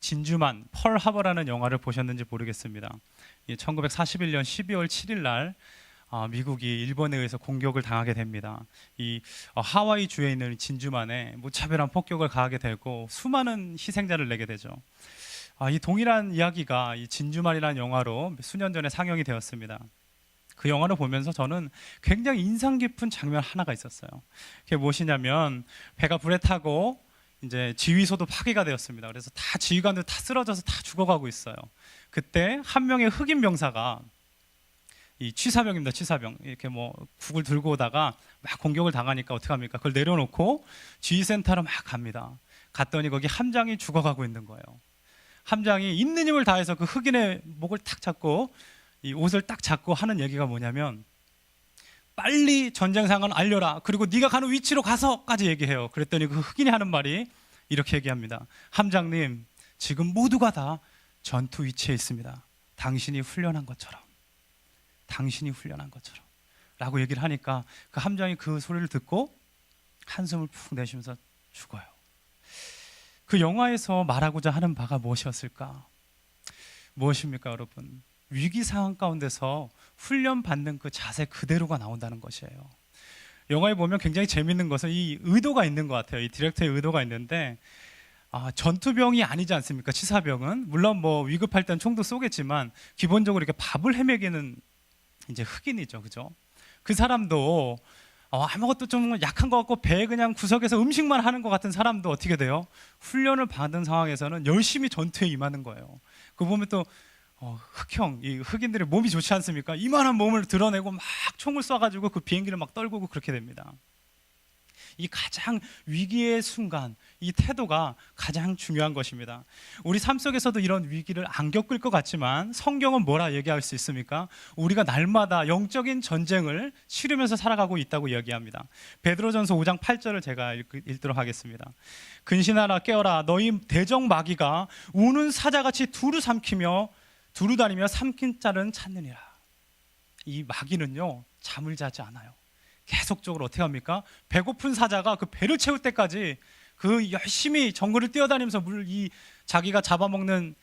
진주만 펄 하버라는 영화를 보셨는지 모르겠습니다. 1941년 12월 7일 날 미국이 일본에 의해서 공격을 당하게 됩니다. 이 하와이 주에 있는 진주만에 무차별한 폭격을 가하게 되고 수많은 희생자를 내게 되죠. 이 동일한 이야기가 이 진주만이라는 영화로 수년 전에 상영이 되었습니다. 그 영화를 보면서 저는 굉장히 인상 깊은 장면 하나가 있었어요. 그게 무엇이냐면 배가 불에 타고 이제 지휘소도 파괴가 되었습니다. 그래서 다 지휘관들 다 쓰러져서 다 죽어가고 있어요. 그때 한 명의 흑인 병사가 이 취사병입니다. 취사병 이렇게 국을 들고 오다가 막 공격을 당하니까 어떻게 합니까? 그걸 내려놓고 지휘센터로 막 갑니다. 갔더니 거기 함장이 죽어가고 있는 거예요. 함장이 있는 힘을 다해서 그 흑인의 목을 탁 잡고 이 옷을 딱 잡고 하는 얘기가 뭐냐면 빨리 전쟁 상황을 알려라. 그리고 네가 가는 위치로 가서까지 얘기해요. 그랬더니 그 흑인이 하는 말이 이렇게 얘기합니다. 함장님, 지금 모두가 다 전투 위치에 있습니다. 당신이 훈련한 것처럼. 당신이 훈련한 것처럼. 라고 얘기를 하니까 그 함장이 그 소리를 듣고 한숨을 푹 내쉬면서 죽어요. 그 영화에서 말하고자 하는 바가 무엇이었을까? 무엇입니까, 여러분? 위기 상황 가운데서 훈련받는 그 자세 그대로가 나온다는 것이에요. 영화에 보면 굉장히 재밌는 것은 이 의도가 있는 것 같아요. 이 디렉터의 의도가 있는데 전투병이 아니지 않습니까? 치사병은 물론 위급할 땐 총도 쏘겠지만 기본적으로 이렇게 밥을 헤매기는 이제 흑인이죠, 그죠? 그 사람도 아무것도 좀 약한 것 같고 배에 그냥 구석에서 음식만 하는 것 같은 사람도 어떻게 돼요? 훈련을 받은 상황에서는 열심히 전투에 임하는 거예요. 그거 보면 또 흑형, 이 흑인들의 몸이 좋지 않습니까? 이만한 몸을 드러내고 막 총을 쏴가지고 그 비행기를 막 떨구고 그렇게 됩니다. 이 가장 위기의 순간, 이 태도가 가장 중요한 것입니다. 우리 삶 속에서도 이런 위기를 안 겪을 것 같지만 성경은 뭐라 얘기할 수 있습니까? 우리가 날마다 영적인 전쟁을 치르면서 살아가고 있다고 이야기합니다. 베드로전서 5장 8절을 제가 읽도록 하겠습니다. 근신하라 깨어라 너희 대적 마귀가 우는 사자같이 두루 삼키며 두루 다니며 삼킨 자는 찾느니라. 이 마귀는요 잠을 자지 않아요. 계속적으로 어떻게 합니까? 배고픈 사자가 그 배를 채울 때까지 그 열심히 정글을 뛰어다니면서 자기가 잡아먹는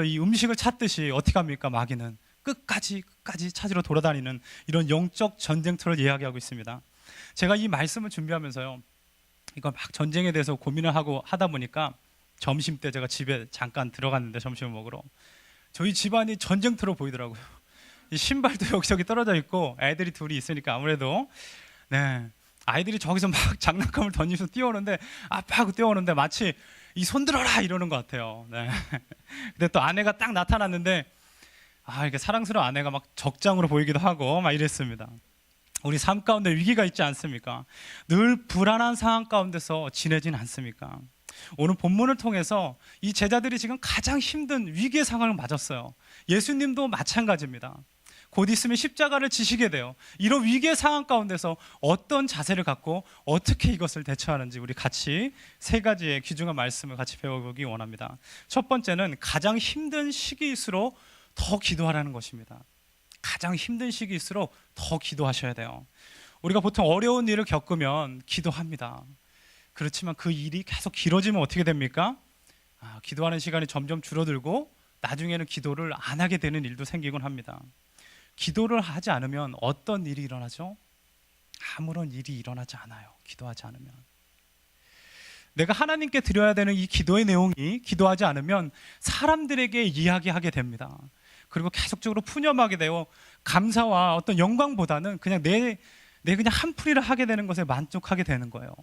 이 음식을 찾듯이 어떻게 합니까? 마귀는 끝까지 찾으러 돌아다니는 이런 영적 전쟁터를 이야기하고 있습니다. 제가 이 말씀을 준비하면서요 이거 막 전쟁에 대해서 고민을 하다 보니까 점심 때 제가 집에 잠깐 들어갔는데 점심을 먹으러 저희 집안이 전쟁터로 보이더라고요. 이 신발도 여기저기 떨어져 있고 애들이 둘이 있으니까 아무래도 아이들이 저기서 막 장난감을 던지면서 뛰어오는데 아빠 하고 뛰어오는데 마치 이 손 들어라 이러는 것 같아요. 근데 또 아내가 딱 나타났는데 이렇게 사랑스러운 아내가 막 적장으로 보이기도 하고 막 이랬습니다. 우리 삶 가운데 위기가 있지 않습니까? 늘 불안한 상황 가운데서 지내진 않습니까? 오늘 본문을 통해서 이 제자들이 지금 가장 힘든 위기의 상황을 맞았어요. 예수님도 마찬가지입니다. 곧 있으면 십자가를 지시게 돼요. 이런 위기의 상황 가운데서 어떤 자세를 갖고 어떻게 이것을 대처하는지 우리 같이 세 가지의 귀중한 말씀을 같이 배워보기 원합니다. 첫 번째는 가장 힘든 시기일수록 더 기도하라는 것입니다. 가장 힘든 시기일수록 더 기도하셔야 돼요. 우리가 보통 어려운 일을 겪으면 기도합니다. 그렇지만 그 일이 계속 길어지면 어떻게 됩니까? 기도하는 시간이 점점 줄어들고 나중에는 기도를 안 하게 되는 일도 생기곤 합니다. 기도를 하지 않으면 어떤 일이 일어나죠? 아무런 일이 일어나지 않아요. 기도하지 않으면. 내가 하나님께 드려야 되는 이 기도의 내용이 기도하지 않으면 사람들에게 이야기하게 됩니다. 그리고 계속적으로 푸념하게 되어 감사와 어떤 영광보다는 그냥 내 그냥 한풀이를 하게 되는 것에 만족하게 되는 거예요.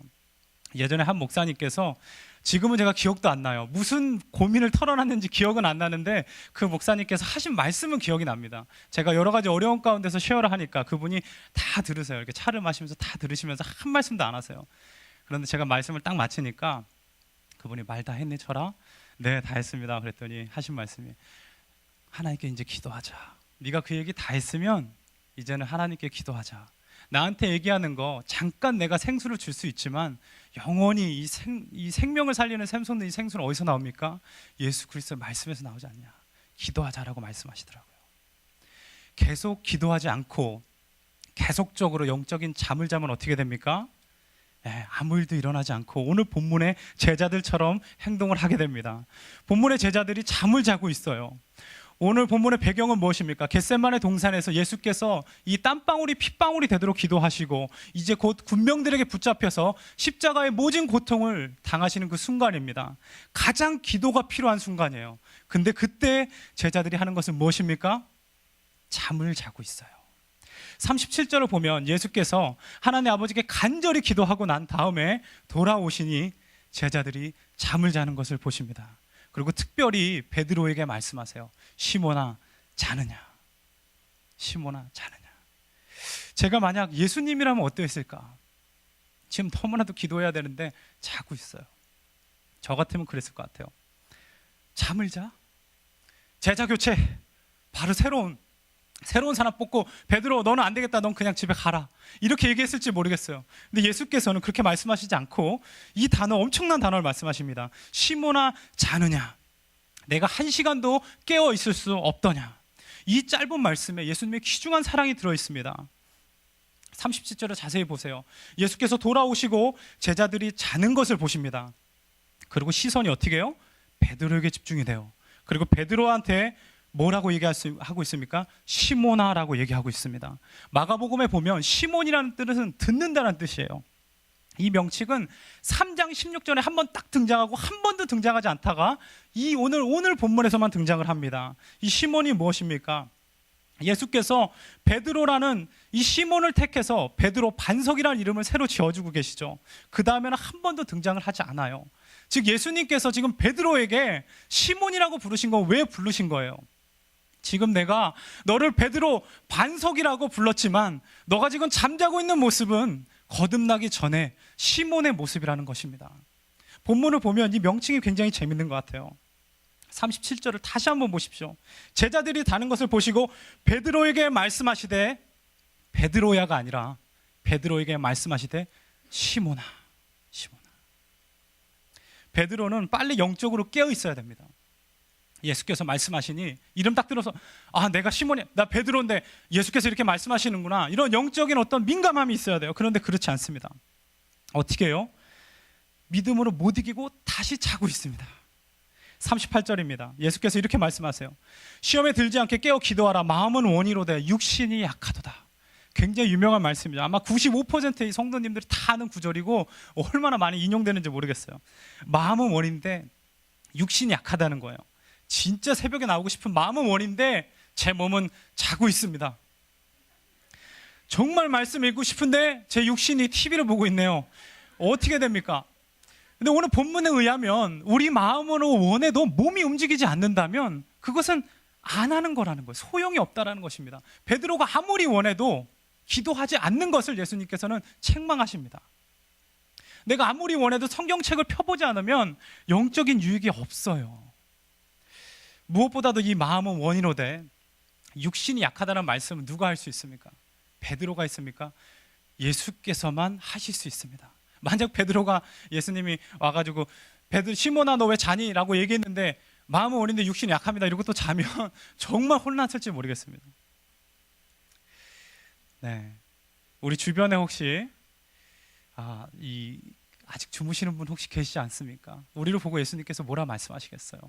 예전에 한 목사님께서 지금은 제가 기억도 안 나요. 무슨 고민을 털어놨는지 기억은 안 나는데 그 목사님께서 하신 말씀은 기억이 납니다. 제가 여러 가지 어려운 가운데서 쉐어를 하니까 그분이 다 들으세요. 이렇게 차를 마시면서 다 들으시면서 한 말씀도 안 하세요. 그런데 제가 말씀을 딱 마치니까 그분이 말 다 했니 철아? 네, 다 했습니다. 그랬더니 하신 말씀이 하나님께 이제 기도하자. 네가 그 얘기 다 했으면 이제는 하나님께 기도하자. 나한테 얘기하는 거 잠깐 내가 생수를 줄 수 있지만 영원히 이 생명을 살리는 샘솟는 이 생수는 어디서 나옵니까? 예수 그리스도의 말씀에서 나오지 않냐. 기도하자라고 말씀하시더라고요. 계속 기도하지 않고 계속적으로 영적인 잠을 자면 어떻게 됩니까? 아무 일도 일어나지 않고 오늘 본문의 제자들처럼 행동을 하게 됩니다. 본문의 제자들이 잠을 자고 있어요. 오늘 본문의 배경은 무엇입니까? 겟세마네 동산에서 예수께서 이 땀방울이 핏방울이 되도록 기도하시고 이제 곧 군병들에게 붙잡혀서 십자가의 모진 고통을 당하시는 그 순간입니다. 가장 기도가 필요한 순간이에요. 근데 그때 제자들이 하는 것은 무엇입니까? 잠을 자고 있어요. 37절을 보면 예수께서 하나님 아버지께 간절히 기도하고 난 다음에 돌아오시니 제자들이 잠을 자는 것을 보십니다. 그리고 특별히 베드로에게 말씀하세요. 시몬아 자느냐? 시몬아 자느냐? 제가 만약 예수님이라면 어떠했을까? 지금 너무나도 기도해야 되는데 자고 있어요. 저 같으면 그랬을 것 같아요. 잠을 자? 제자 교체. 바로 새로운 사람 뽑고 베드로 너는 안 되겠다. 넌 그냥 집에 가라. 이렇게 얘기했을지 모르겠어요. 근데 예수께서는 그렇게 말씀하시지 않고 이 단어, 엄청난 단어를 말씀하십니다. 시몬아 자느냐? 내가 1시간도 깨어 있을 수 없더냐? 이 짧은 말씀에 예수님의 귀중한 사랑이 들어있습니다. 37절을 자세히 보세요. 예수께서 돌아오시고 제자들이 자는 것을 보십니다. 그리고 시선이 어떻게 해요? 베드로에게 집중이 돼요. 그리고 베드로한테 뭐라고 하고 있습니까? 시몬아라고 얘기하고 있습니다. 마가복음에 보면 시몬이라는 뜻은 듣는다는 뜻이에요. 이 명칭은 3장 16절에 한 번 딱 등장하고 한 번도 등장하지 않다가 이 오늘 본문에서만 등장을 합니다. 이 시몬이 무엇입니까? 예수께서 베드로라는 이 시몬을 택해서 베드로 반석이라는 이름을 새로 지어주고 계시죠. 그 다음에는 한 번도 등장을 하지 않아요. 즉 예수님께서 지금 베드로에게 시몬이라고 부르신 건 왜 부르신 거예요? 지금 내가 너를 베드로 반석이라고 불렀지만 너가 지금 잠자고 있는 모습은 거듭나기 전에 시몬의 모습이라는 것입니다. 본문을 보면 이 명칭이 굉장히 재밌는 것 같아요. 37절을 다시 한번 보십시오. 제자들이 다는 것을 보시고 베드로에게 말씀하시되, 베드로야가 아니라 베드로에게 말씀하시되 시몬아. 베드로는 빨리 영적으로 깨어 있어야 됩니다. 예수께서 말씀하시니 이름 딱 들어서 내가 시몬이야, 나 베드로인데 예수께서 이렇게 말씀하시는구나, 이런 영적인 어떤 민감함이 있어야 돼요. 그런데 그렇지 않습니다. 어떻게 해요? 믿음으로 못 이기고 다시 자고 있습니다. 38절입니다. 예수께서 이렇게 말씀하세요. 시험에 들지 않게 깨어 기도하라. 마음은 원이로되 육신이 약하도다. 굉장히 유명한 말씀이죠. 아마 95%의 성도님들이 다 아는 구절이고 얼마나 많이 인용되는지 모르겠어요. 마음은 원인데 육신이 약하다는 거예요. 진짜 새벽에 나오고 싶은 마음은 원인데 제 몸은 자고 있습니다. 정말 말씀 읽고 싶은데 제 육신이 TV를 보고 있네요. 어떻게 됩니까? 근데 오늘 본문에 의하면 우리 마음으로 원해도 몸이 움직이지 않는다면 그것은 안 하는 거라는 거예요. 소용이 없다라는 것입니다. 베드로가 아무리 원해도 기도하지 않는 것을 예수님께서는 책망하십니다. 내가 아무리 원해도 성경책을 펴보지 않으면 영적인 유익이 없어요. 무엇보다도 이 마음은 원이로되 육신이 약하다는 말씀은 누가 할 수 있습니까? 베드로가 있습니까? 예수께서만 하실 수 있습니다. 만약 베드로가, 예수님이 와가지고 시몬아 너 왜 자니? 라고 얘기했는데 마음은 원인데 육신이 약합니다 이러고 또 자면 정말 혼란했을지 모르겠습니다. 네, 우리 주변에 혹시 아직 주무시는 분 혹시 계시지 않습니까? 우리를 보고 예수님께서 뭐라 말씀하시겠어요?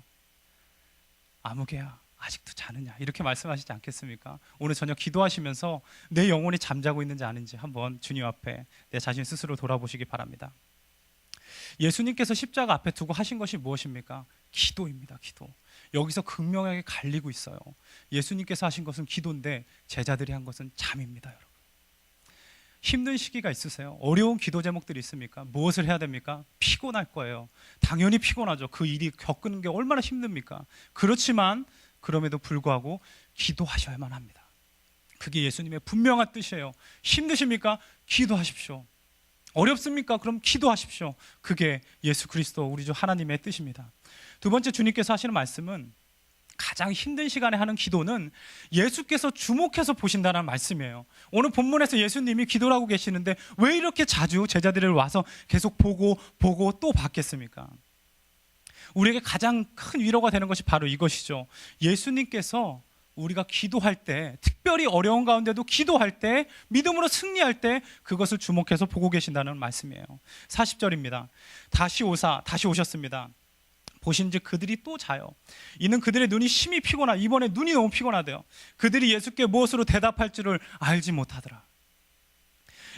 아무개야 아직도 자느냐, 이렇게 말씀하시지 않겠습니까? 오늘 저녁 기도하시면서 내 영혼이 잠자고 있는지 아닌지 한번 주님 앞에 내 자신 스스로 돌아보시기 바랍니다. 예수님께서 십자가 앞에 두고 하신 것이 무엇입니까? 기도입니다. 기도. 여기서 극명하게 갈리고 있어요. 예수님께서 하신 것은 기도인데 제자들이 한 것은 잠입니다. 여러분, 힘든 시기가 있으세요? 어려운 기도 제목들이 있습니까? 무엇을 해야 됩니까? 피곤할 거예요. 당연히 피곤하죠. 그 일이 겪는 게 얼마나 힘듭니까? 그렇지만 그럼에도 불구하고 기도하셔야만 합니다. 그게 예수님의 분명한 뜻이에요. 힘드십니까? 기도하십시오. 어렵습니까? 그럼 기도하십시오. 그게 예수 그리스도 우리 주 하나님의 뜻입니다. 두 번째, 주님께서 하시는 말씀은 가장 힘든 시간에 하는 기도는 예수께서 주목해서 보신다는 말씀이에요. 오늘 본문에서 예수님이 기도를 하고 계시는데 왜 이렇게 자주 제자들을 와서 계속 보고 또 받겠습니까? 우리에게 가장 큰 위로가 되는 것이 바로 이것이죠. 예수님께서 우리가 기도할 때, 특별히 어려운 가운데도 기도할 때, 믿음으로 승리할 때 그것을 주목해서 보고 계신다는 말씀이에요. 40절입니다. 다시 오셨습니다. 보신즉 그들이 또 자요. 이는 그들의 눈이 심히 이번에 눈이 너무 피곤하대요. 그들이 예수께 무엇으로 대답할 줄을 알지 못하더라.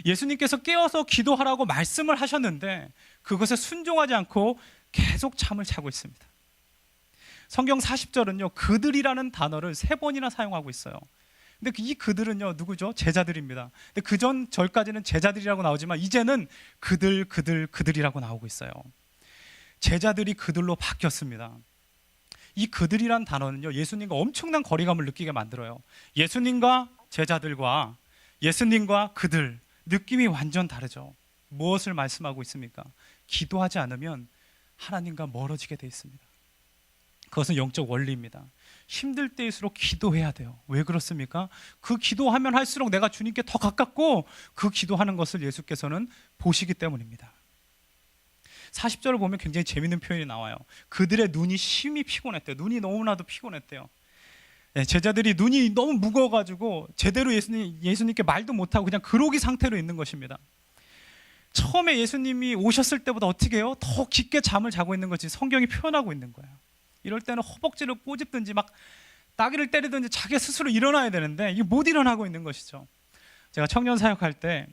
예수님께서 깨어서 기도하라고 말씀을 하셨는데 그것에 순종하지 않고 계속 잠을 자고 있습니다. 성경 40절은요, 그들이라는 단어를 3번이나 사용하고 있어요. 근데 이 그들은요, 누구죠? 제자들입니다. 근데 그 전 절까지는 제자들이라고 나오지만 이제는 그들이라고 나오고 있어요. 제자들이 그들로 바뀌었습니다. 이 그들이란 단어는요, 예수님과 엄청난 거리감을 느끼게 만들어요. 예수님과 제자들과 예수님과 그들, 느낌이 완전 다르죠. 무엇을 말씀하고 있습니까? 기도하지 않으면 하나님과 멀어지게 돼 있습니다. 그것은 영적 원리입니다. 힘들 때일수록 기도해야 돼요. 왜 그렇습니까? 그 기도하면 할수록 내가 주님께 더 가깝고 그 기도하는 것을 예수께서는 보시기 때문입니다. 40절을 보면 굉장히 재밌는 표현이 나와요. 그들의 눈이 심히 피곤했대요. 눈이 너무나도 피곤했대요. 제자들이 눈이 너무 무거워가지고 제대로 예수님께 말도 못하고 그냥 그러기 상태로 있는 것입니다. 처음에 예수님이 오셨을 때보다 어떻게 해요? 더 깊게 잠을 자고 있는 것이 성경이 표현하고 있는 거예요. 이럴 때는 허벅지를 꼬집든지 막 따귀를 때리든지 자기 스스로 일어나야 되는데 이게 못 일어나고 있는 것이죠. 제가 청년 사역할 때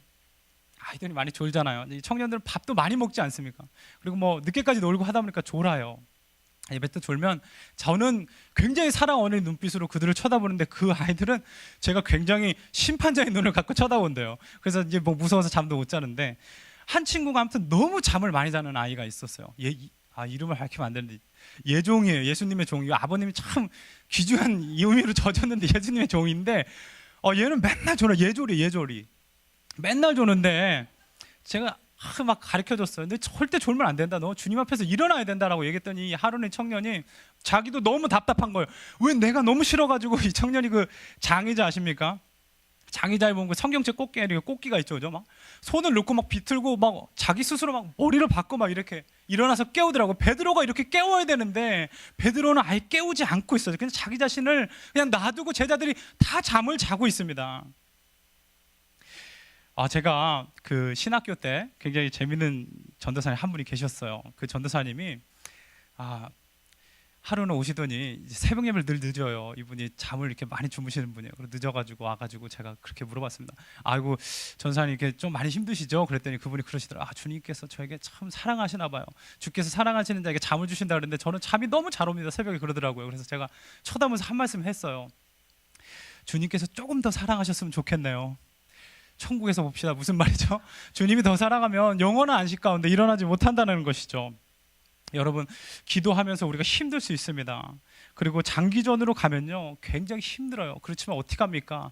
아이들이 많이 졸잖아요. 이 청년들은 밥도 많이 먹지 않습니까? 그리고 뭐 늦게까지 놀고 하다 보니까 졸아요. 예배 때 졸면 저는 굉장히 사랑 어린 눈빛으로 그들을 쳐다보는데 그 아이들은 제가 굉장히 심판자의 눈을 갖고 쳐다본대요. 그래서 이제 뭐 무서워서 잠도 못 자는데 한 친구가 아무튼 너무 잠을 많이 자는 아이가 있었어요. 이름을 밝히면 안 되는데 예종이에요. 예수님의 종이요. 아버님이 참 귀중한 의미로 져줬는데 예수님의 종인데 얘는 맨날 졸아. 예졸이 맨날 조는데 제가 막 가르쳐줬어요. 근데 절대 졸면 안 된다. 너 주님 앞에서 일어나야 된다라고 얘기했더니 하루는 청년이 자기도 너무 답답한 거예요. 왜 내가 너무 싫어가지고 이 청년이 그 장의자 아십니까? 장의자에 보면 그 성경책 꽃기가 있죠, 그죠? 막 손을 넣고 막 비틀고 막 자기 스스로 막 머리를 박고 막 이렇게 일어나서 깨우더라고. 베드로가 이렇게 깨워야 되는데 베드로는 아예 깨우지 않고 있어요. 그냥 자기 자신을 그냥 놔두고 제자들이 다 잠을 자고 있습니다. 제가 그 신학교 때 굉장히 재밌는 전도사님 한 분이 계셨어요. 그 전도사님이 하루는 오시더니 새벽 예배를 늘 늦어요. 이분이 잠을 이렇게 많이 주무시는 분이에요. 그래서 늦어가지고 와가지고 제가 그렇게 물어봤습니다. 아이고 전사님 이렇게 좀 많이 힘드시죠? 그랬더니 그분이 그러시더라고요. 주님께서 저에게 참 사랑하시나 봐요. 주께서 사랑하시는 자에게 잠을 주신다 그랬는데 저는 잠이 너무 잘 옵니다. 새벽에 그러더라고요. 그래서 제가 쳐다보면서 한 말씀 했어요. 주님께서 조금 더 사랑하셨으면 좋겠네요. 천국에서 봅시다. 무슨 말이죠? 주님이 더 사랑하면 영원한 안식 가운데 일어나지 못한다는 것이죠. 여러분, 기도하면서 우리가 힘들 수 있습니다. 그리고 장기전으로 가면요 굉장히 힘들어요. 그렇지만 어떻게 합니까?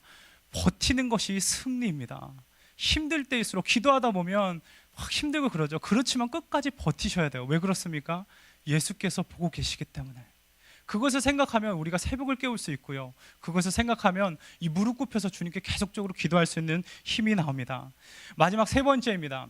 버티는 것이 승리입니다. 힘들 때일수록 기도하다 보면 확 힘들고 그러죠. 그렇지만 끝까지 버티셔야 돼요. 왜 그렇습니까? 예수께서 보고 계시기 때문에. 그것을 생각하면 우리가 새벽을 깨울 수 있고요. 그것을 생각하면 이 무릎 굽혀서 주님께 계속적으로 기도할 수 있는 힘이 나옵니다. 마지막 3번째입니다.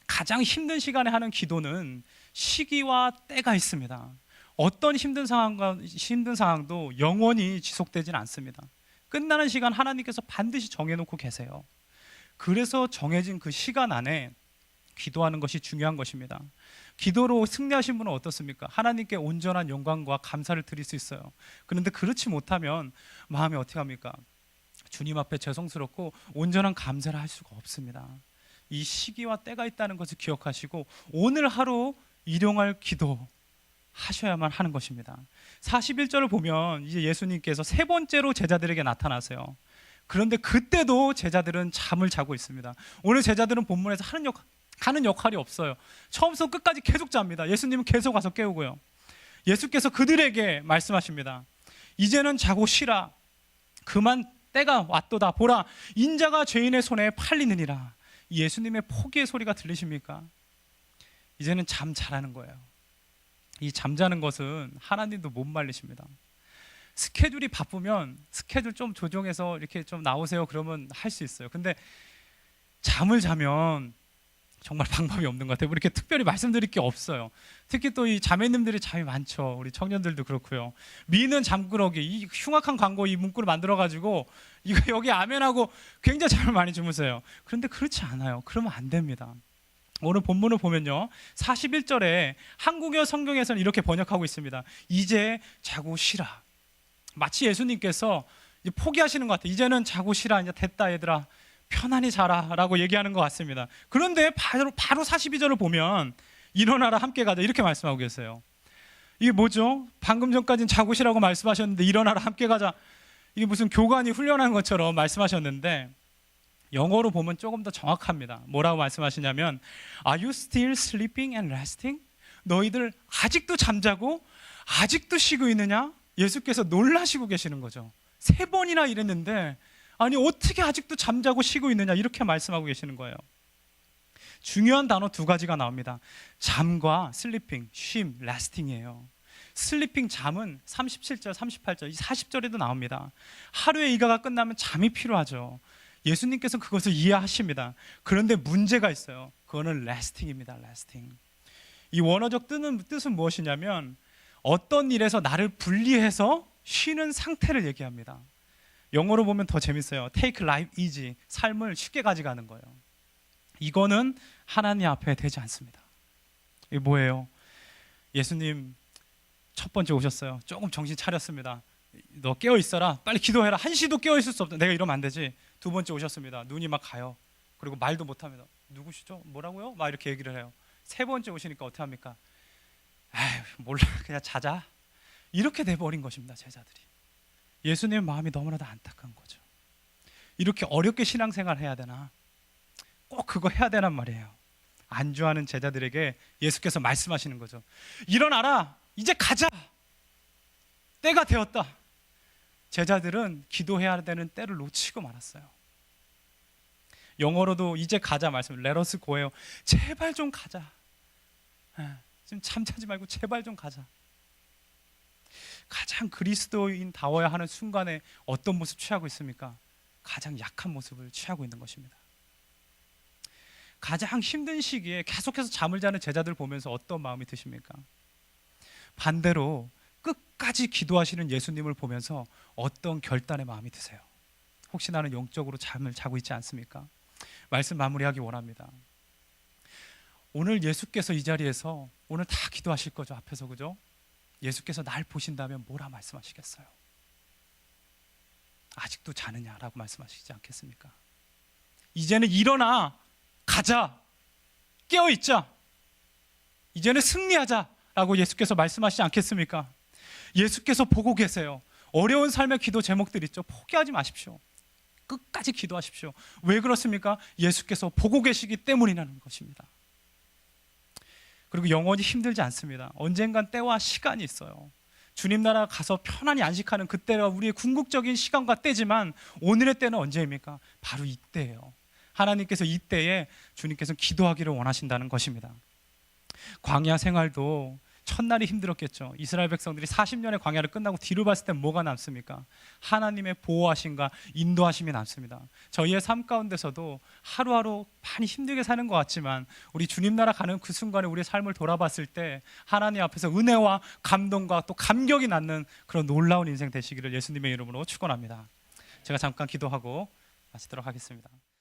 가장 힘든 시간에 하는 기도는 시기와 때가 있습니다. 어떤 힘든 상황도 영원히 지속되지는 않습니다. 끝나는 시간 하나님께서 반드시 정해놓고 계세요. 그래서 정해진 그 시간 안에 기도하는 것이 중요한 것입니다. 기도로 승리하신 분은 어떻습니까? 하나님께 온전한 영광과 감사를 드릴 수 있어요. 그런데 그렇지 못하면 마음이 어떻게 합니까? 주님 앞에 죄송스럽고 온전한 감사를 할 수가 없습니다. 이 시기와 때가 있다는 것을 기억하시고 오늘 하루 일용할 기도 하셔야만 하는 것입니다. 41절을 보면 이제 예수님께서 3번째로 제자들에게 나타나세요. 그런데 그때도 제자들은 잠을 자고 있습니다. 오늘 제자들은 본문에서 하는 역할이 없어요. 처음부터 끝까지 계속 잡니다. 예수님은 계속 와서 깨우고요. 예수께서 그들에게 말씀하십니다. 이제는 자고 쉬라. 그만 때가 왔도다. 보라, 인자가 죄인의 손에 팔리느니라. 예수님의 포기의 소리가 들리십니까? 이제는 잠 자라는 거예요. 이 잠자는 것은 하나님도 못 말리십니다. 스케줄이 바쁘면 스케줄 좀 조정해서 이렇게 좀 나오세요 그러면 할 수 있어요. 근데 잠을 자면 정말 방법이 없는 것 같아요. 이렇게 특별히 말씀드릴 게 없어요. 특히 또 이 자매님들이 잠이 많죠. 우리 청년들도 그렇고요. 미는 잠꾸러기, 이 흉악한 광고 이 문구를 만들어가지고 이거 여기 아멘하고 굉장히 잠을 많이 주무세요. 그런데 그렇지 않아요. 그러면 안 됩니다. 오늘 본문을 보면요, 41절에 한국어 성경에서는 이렇게 번역하고 있습니다. 이제 자고 쉬라. 마치 예수님께서 이제 포기하시는 것 같아요. 이제는 자고 쉬라. 이제 됐다 얘들아. 편안히 자라 라고 얘기하는 것 같습니다. 그런데 바로 42절을 보면 일어나라 함께 가자 이렇게 말씀하고 계세요. 이게 뭐죠? 방금 전까지는 자고 쉬라고 말씀하셨는데 일어나라 함께 가자, 이게 무슨 교관이 훈련한 것처럼 말씀하셨는데 영어로 보면 조금 더 정확합니다. 뭐라고 말씀하시냐면 Are you still sleeping and resting? 너희들 아직도 잠자고 아직도 쉬고 있느냐? 예수께서 놀라시고 계시는 거죠. 3번이나 이랬는데 아니 어떻게 아직도 잠자고 쉬고 있느냐 이렇게 말씀하고 계시는 거예요. 중요한 단어 2가지가 나옵니다. 잠과 슬리핑, 쉼, 레스팅이에요. 슬리핑, 잠은 37절, 38절, 이 40절에도 나옵니다. 하루의 일과가 끝나면 잠이 필요하죠. 예수님께서 그것을 이해하십니다. 그런데 문제가 있어요. 그거는 레스팅입니다. 레스팅. 이 원어적 뜻은 무엇이냐면 어떤 일에서 나를 분리해서 쉬는 상태를 얘기합니다. 영어로 보면 더 재밌어요. Take life easy. 삶을 쉽게 가져가는 거예요. 이거는 하나님 앞에 되지 않습니다. 이게 뭐예요? 예수님 첫 번째 오셨어요. 조금 정신 차렸습니다. 너 깨어 있어라. 빨리 기도해라. 한시도 깨어 있을 수 없다. 내가 이러면 안 되지. 2번째 오셨습니다. 눈이 막 가요. 그리고 말도 못 합니다. 누구시죠? 뭐라고요? 막 이렇게 얘기를 해요. 3번째 오시니까 어떻게 합니까? 에휴, 몰라. 그냥 자자. 이렇게 돼버린 것입니다. 제자들이. 예수님의 마음이 너무나도 안타까운 거죠. 이렇게 어렵게 신앙생활 해야 되나? 꼭 그거 해야 되란 말이에요. 안주하는 제자들에게 예수께서 말씀하시는 거죠. 일어나라. 이제 가자. 때가 되었다. 제자들은 기도해야 되는 때를 놓치고 말았어요. 영어로도 이제 가자 말씀, Let us go예요. 제발 좀 가자. 지금 잠자지 말고 제발 좀 가자. 가장 그리스도인다워야 하는 순간에 어떤 모습 취하고 있습니까? 가장 약한 모습을 취하고 있는 것입니다. 가장 힘든 시기에 계속해서 잠을 자는 제자들 보면서 어떤 마음이 드십니까? 반대로 끝까지 기도하시는 예수님을 보면서 어떤 결단의 마음이 드세요? 혹시 나는 영적으로 잠을 자고 있지 않습니까? 말씀 마무리하기 원합니다. 오늘 예수께서 이 자리에서 오늘 다 기도하실 거죠, 앞에서. 그죠? 예수께서 날 보신다면 뭐라 말씀하시겠어요? 아직도 자느냐라고 말씀하시지 않겠습니까? 이제는 일어나, 가자, 깨어있자, 이제는 승리하자라고 예수께서 말씀하시지 않겠습니까? 예수께서 보고 계세요. 어려운 삶의 기도 제목들 있죠. 포기하지 마십시오. 끝까지 기도하십시오. 왜 그렇습니까? 예수께서 보고 계시기 때문이라는 것입니다. 그리고 영원히 힘들지 않습니다. 언젠간 때와 시간이 있어요. 주님 나라 가서 편안히 안식하는 그때가 우리의 궁극적인 시간과 때지만 오늘의 때는 언제입니까? 바로 이때예요. 하나님께서 이때에 주님께서 기도하기를 원하신다는 것입니다. 광야 생활도 첫날이 힘들었겠죠. 이스라엘 백성들이 40년의 광야를 끝나고 뒤로 봤을 때 뭐가 남습니까? 하나님의 보호하심과 인도하심이 남습니다. 저희의 삶 가운데서도 하루하루 많이 힘들게 사는 것 같지만 우리 주님 나라 가는 그 순간에 우리의 삶을 돌아봤을 때 하나님 앞에서 은혜와 감동과 또 감격이 낳는 그런 놀라운 인생 되시기를 예수님의 이름으로 축원합니다. 제가 잠깐 기도하고 마치도록 하겠습니다.